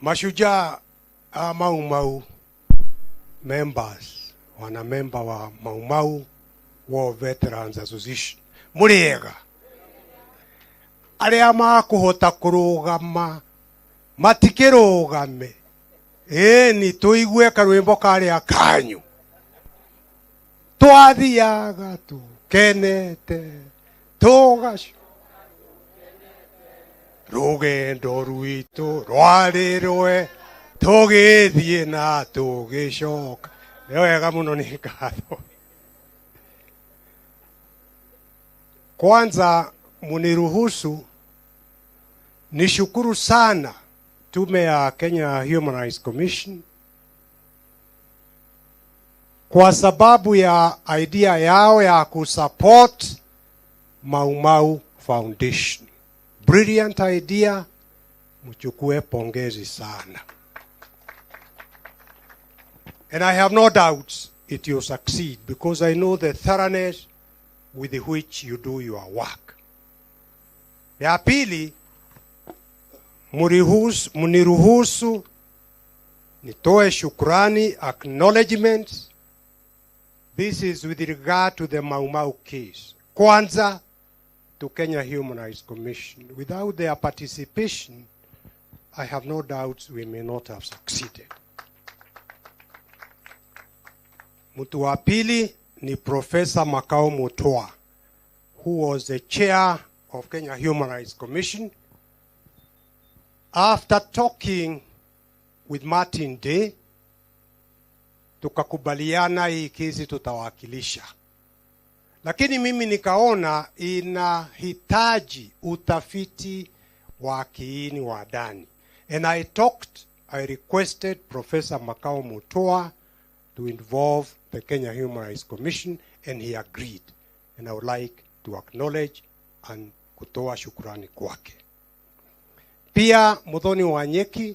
Mashujaa Mau Mau members, wana member wa Mau Mau War Veterans Association. Muriega. Aria makuhota kurugama matikirugame. Ni tuigue karwimbo karia kanyu. Twathiaga tukenete tugacu rugendo rwitu rwari rwe tugithie na tugicoka. Ni wega muno ni ngatho. Kwanza muniruhusu nishukuru sana tume ya Kenya Human Rights Commission kwa sababu ya idea yao ya kusupport Mau Mau Foundation. Brilliant idea, mchukue pongezi sana. And I have no doubts it will succeed because I know the thoroughness with which you do your work. Ya pili, muniruhusu nitoe shukrani, acknowledgements. This is with regard to the Mau Mau case. Kwanza, to Kenya Human Rights Commission. Without their participation, I have no doubts we may not have succeeded. Mtu wa pili ni Professor Makao Mutua, who was the chair of Kenya Human Rights Commission. After talking with Martin Day, tukakubaliana hii kesi tutawakilisha. Lakini mimi nikaona inahitaji utafiti wa kiini wa ndani. And I requested Professor Makao Mutua to involve the Kenya Human Rights Commission, and he agreed. And I would like to acknowledge and kutoa shukrani kwake. Pia Muthoni Wanyeki